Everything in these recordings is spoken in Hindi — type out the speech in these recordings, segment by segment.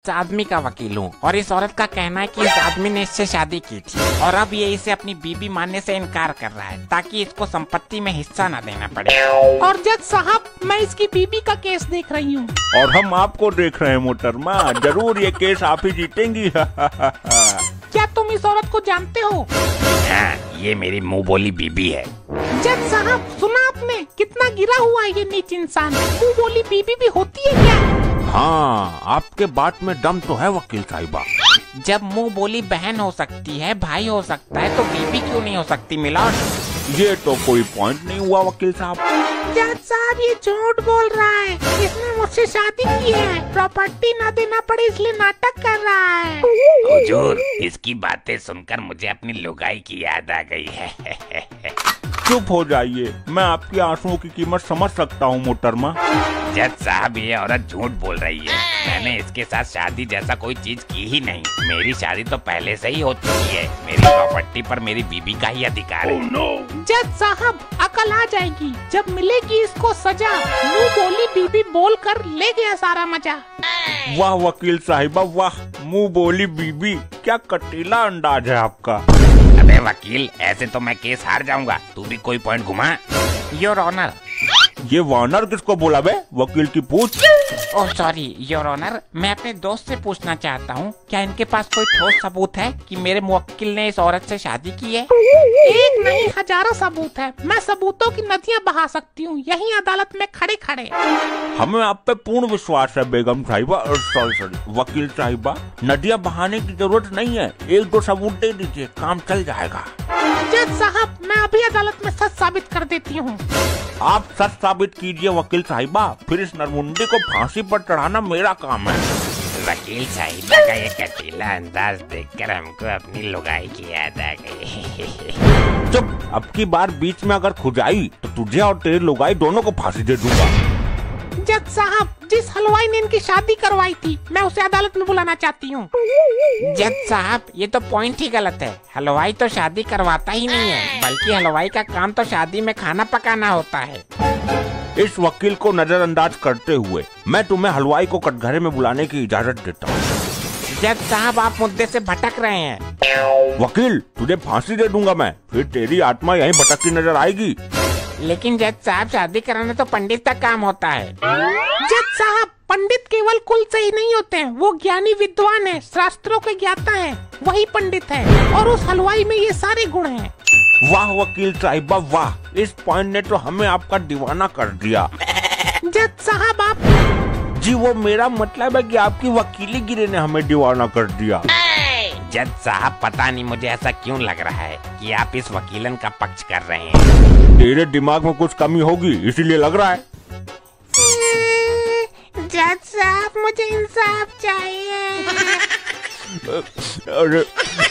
आदमी का वकील हूँ और इस औरत का कहना है कि इस आदमी ने इससे शादी की थी और अब ये इसे अपनी बीबी मानने से इनकार कर रहा है ताकि इसको संपत्ति में हिस्सा न देना पड़े। और जज साहब, मैं इसकी बीबी का केस देख रही हूँ। और हम आपको देख रहे हैं मोहतरमा, जरूर ये केस आप ही जीतेंगी। क्या तुम इस औरत को जानते हो? हाँ, ये मेरी मुंह बोली बीबी है। जज साहब, सुना आपने? कितना गिरा हुआ है ये नीच इंसान। मुंह बोली बीबी भी होती है क्या? हाँ, आपके बात में दम तो है वकील साहिबा। जब मुंह बोली बहन हो सकती है, भाई हो सकता है, तो बीबी क्यों नहीं हो सकती मिलॉर्ड? ये तो कोई पॉइंट नहीं हुआ वकील साहब। जज साहब, ये झूठ बोल रहा है। इसने मुझसे शादी की है, प्रॉपर्टी ना देना पड़े इसलिए नाटक कर रहा है। हुजूर, इसकी बातें सुनकर मुझे अपनी लुगाई की याद आ गई है। चुप हो जाइए, मैं आपकी आंसुओं की कीमत समझ सकता हूँ मोहतरमा। जज साहब, ये औरत झूठ बोल रही है। मैंने इसके साथ शादी जैसा कोई चीज की ही नहीं। मेरी शादी तो पहले से ही हो चुकी है। मेरी प्रॉपर्टी पर मेरी बीबी का ही अधिकार है। जज साहब, अकल आ जाएगी जब मिलेगी इसको सजा। मुंह बोली बीबी बोलकर ले गया सारा मजा। वाह वकील साहिबा वाह, मुंह बोली बीबी, क्या कटीला अंदाज है आपका। अबे वकील, ऐसे तो मैं केस हार जाऊंगा। तू भी कोई पॉइंट घुमा। Your honour. ये वानर किसको बोला बे? वकील की पूछ। ओह सॉरी योर ऑनर, मैं अपने दोस्त से पूछना चाहता हूँ, क्या इनके पास कोई ठोस सबूत है कि मेरे मुवक्किल ने इस औरत से शादी की है? एक नहीं, हजारों सबूत है। मैं सबूतों की नदियाँ बहा सकती हूँ यही अदालत में खड़े खड़े। हमें आप पे पूर्ण विश्वास है बेगम साहिबा, सॉरी वकील साहिबा। नदियाँ बहाने की जरूरत नहीं है, एक दो सबूत दे दीजिए, काम चल जाएगा। जज साहब, मैं अभी अदालत में सच साबित कर देती हूँ। आप सच साबित कीजिए वकील साहिबा, फिर इस नरमुंडी को फांसी पर चढ़ाना मेरा काम है। वकील साहिबा का ये कटीला अंदाज देखकर हमको अपनी लुगाई की याद आ गई। चुप, अब की बार बीच में अगर खुजाई तो तुझे और तेरी लुगाई दोनों को फांसी दे दूंगा। जज साहब, जिस हलवाई ने इनकी शादी करवाई थी, मैं उसे अदालत में बुलाना चाहती हूँ। जज साहब, ये तो पॉइंट ही गलत है। हलवाई तो शादी करवाता ही नहीं है, बल्कि हलवाई का काम तो शादी में खाना पकाना होता है। इस वकील को नजरअंदाज करते हुए मैं तुम्हें हलवाई को कटघरे में बुलाने की इजाजत देता हूँ। जज साहब, आप मुद्दे से भटक रहे हैं। वकील, तुझे फांसी दे दूंगा मैं, फिर तेरी आत्मा यहीं भटकती नजर आएगी। लेकिन जज साहब, शादी कराना तो पंडित का काम होता है। जज साहब, पंडित केवल कुल से ही नहीं होते हैं, वो ज्ञानी विद्वान है, शास्त्रों के ज्ञाता है, वही पंडित है। और उस हलवाई में ये सारे गुण हैं। वाह वकील साहिबा वाह, इस पॉइंट ने तो हमें आपका दीवाना कर दिया। जज साहब, आप जी, वो मेरा मतलब है कि आपकी वकीली गिरी ने हमें दीवाना कर दिया। जज साहब, पता नहीं मुझे ऐसा क्यों लग रहा है कि आप इस वकीलन का पक्ष कर रहे हैं। तेरे दिमाग में कुछ कमी होगी इसीलिए लग रहा है। जज साहब, मुझे इंसाफ चाहिए। अरे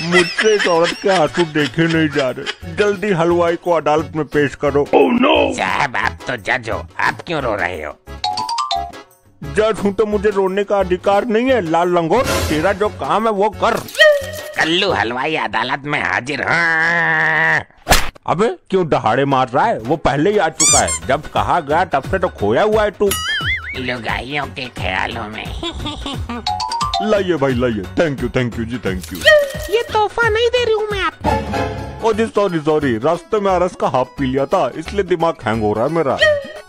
मुझसे इस औरत के आंसू देखे नहीं जा रहे, जल्दी हलवाई को अदालत में पेश करो। Oh, no! साहब, आप तो जज हो, आप क्यों रो रहे हो? जज हूँ तो मुझे रोने का अधिकार नहीं है लाल लंगोट, तेरा जो काम है वो कर। कल्लू हलवाई अदालत में हाजिर। हाँ। अबे क्यों दहाड़े मार रहा है? वो पहले ही आ चुका है, जब कहा गया तब से तो खोया हुआ है तू। लुगाइयों के ख्यालों में। लाइए भाई लाइए, थैंक यू जी, थैंक यू। ये तोहफा नहीं दे रही हूँ मैं आपको। ओ जी सॉरी, रास्ते में अरस का हाफ पी लिया था इसलिए दिमाग हैंग हो रहा है मेरा।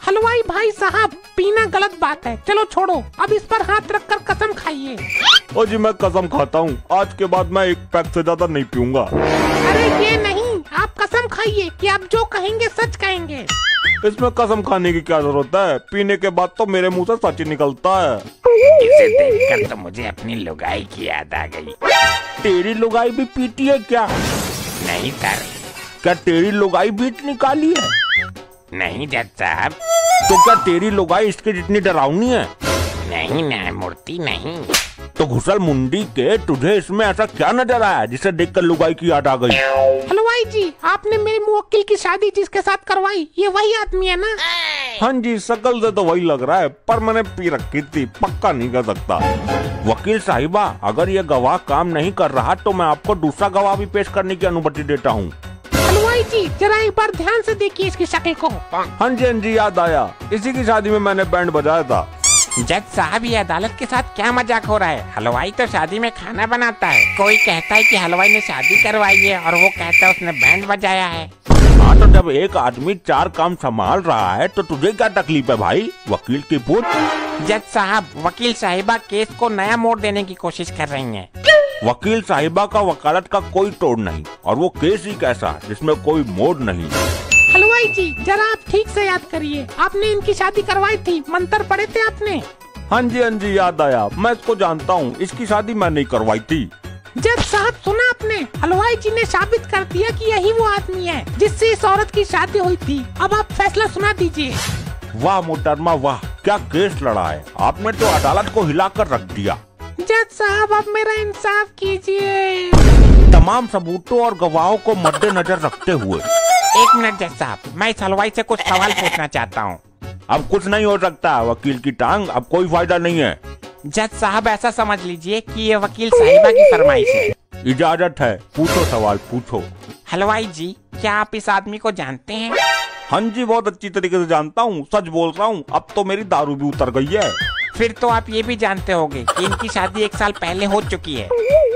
हलवाई भाई साहब, पीना गलत बात है, चलो छोड़ो, अब इस पर हाथ रखकर कसम खाइए। ओ जी, मैं कसम खाता हूँ, आज के बाद मैं एक पैक से ज्यादा नहीं पीऊंगा। अरे ये नहीं, आप कसम खाइए कि आप जो कहेंगे सच कहेंगे। इसमें कसम खाने की क्या जरूरत है, पीने के बाद तो मेरे मुंह से सच ही निकलता है। इसे देखकर तो मुझे अपनी लुगाई की याद आ गई। तेरी लुगाई भी पीती है क्या? नहीं सर। क्या तेरी लुगाई भी इतनी काली है? नहीं जज साहब। तो क्या तेरी लुगाई इसके जितनी डरावनी है? नहीं न्यायमूर्ति नहीं। तो घुसल मुंडी के, तुझे इसमें ऐसा क्या नजर आया जिसे देखकर लुगाई की याद आ गई? हलवाई जी, आपने मेरे मुवक्किल की शादी जिसके साथ करवाई, ये वही आदमी है ना? हाँ जी, शकल से तो वही लग रहा है, पर मैंने पी रखी थी, पक्का नहीं कर सकता। वकील साहिबा, अगर ये गवाह काम नहीं कर रहा तो मैं आपको दूसरा गवाह भी पेश करने की अनुमति देता हूँ। हलवाई जी, जरा एक बार ध्यान से देखिए इसकी शक्ल को। हाँ जी, याद आया, इसी की शादी में मैंने बैंड बजाया था। जज साहब, ये अदालत के साथ क्या मजाक हो रहा है? हलवाई तो शादी में खाना बनाता है। कोई कहता है कि हलवाई ने शादी करवाई है और वो कहता है उसने बैंड बजाया है। हाँ, तो जब एक आदमी 4 काम संभाल रहा है तो तुझे क्या तकलीफ है भाई? वकील की पूछ। जज साहब, वकील साहिबा केस को नया मोड़ देने की कोशिश कर रही हैं। वकील साहिबा का वकालत का कोई तोड़ नहीं, और वो केस ही कैसा जिसमें कोई मोड़ नहीं। हलवाई जी, जरा आप ठीक से याद करिए, आपने इनकी शादी करवाई थी, मंत्र पढ़े थे आपने? हाँ जी याद आया, मैं इसको जानता हूँ, इसकी शादी मैं नहीं करवाई थी। जज साहब, सुना आपने? हलवाई जी ने साबित कर दिया कि यही वो आदमी है जिससे इस औरत की शादी हुई थी। अब आप फैसला सुना दीजिए। वाह मोहतरमा वाह, क्या केस लड़ा है आपने, तो अदालत को हिलाकर रख दिया। जज साहब, अब मेरा इंसाफ कीजिए। तमाम सबूतों और गवाहों को मद्देनजर रखते हुए। एक मिनट जज साहब, मैं इस हलवाई से कुछ सवाल पूछना चाहता हूँ। अब कुछ नहीं हो सकता, वकील की टांग, अब कोई फायदा नहीं है। जज साहब, ऐसा समझ लीजिए कि ये वकील साहिबा की फरमाइश है। इजाजत है, पूछो सवाल पूछो। हलवाई जी, क्या आप इस आदमी को जानते हैं? हाँ जी, बहुत अच्छी तरीके से जानता हूँ, सच बोल रहा हूँ, अब तो मेरी दारू भी उतर गई है। फिर तो आप ये भी जानते होंगे कि इनकी शादी 1 साल पहले हो चुकी है।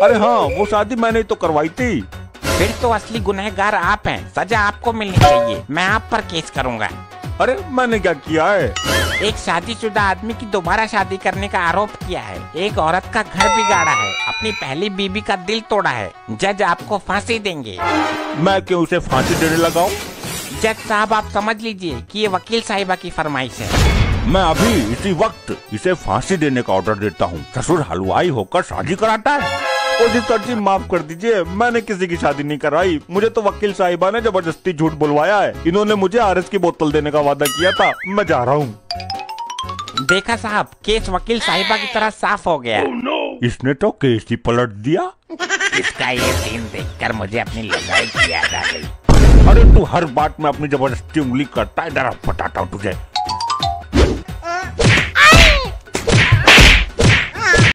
अरे हाँ, वो शादी मैंने तो करवाई थी। फिर तो असली गुनहगार आप हैं, सजा आपको मिलनी चाहिए। मैं आप पर केस करूँगा। अरे मैंने क्या किया है? एक शादीशुदा आदमी की दोबारा शादी करने का आरोप किया है, एक औरत का घर बिगाड़ा है, अपनी पहली बीबी का दिल तोड़ा है। जज आपको फांसी देंगे। मैं क्यों उसे फांसी देने लगाऊं? जज साहब, आप समझ लीजिए कि ये वकील साहिबा की फरमाइश है। मैं अभी इसी वक्त इसे फांसी देने का ऑर्डर देता हूँ। ससुर हलवाई होकर शादी कराता है। जी माफ कर दीजिए, मैंने किसी की शादी नहीं कराई, मुझे तो वकील साहिबा ने जबरदस्ती झूठ बुलवाया है। इन्होंने मुझे आरएस की बोतल देने का वादा किया था। मैं जा रहा हूँ। देखा साहब, केस वकील साहिबा की तरह साफ हो गया। इसने तो केस ही पलट दिया। इसका ये सीन देखकर मुझे अपनी लड़ाई की याद आ गई। अरे तू हर बात में अपनी जबरदस्ती उंगली करता है, डरा बताता हूँ तुझे।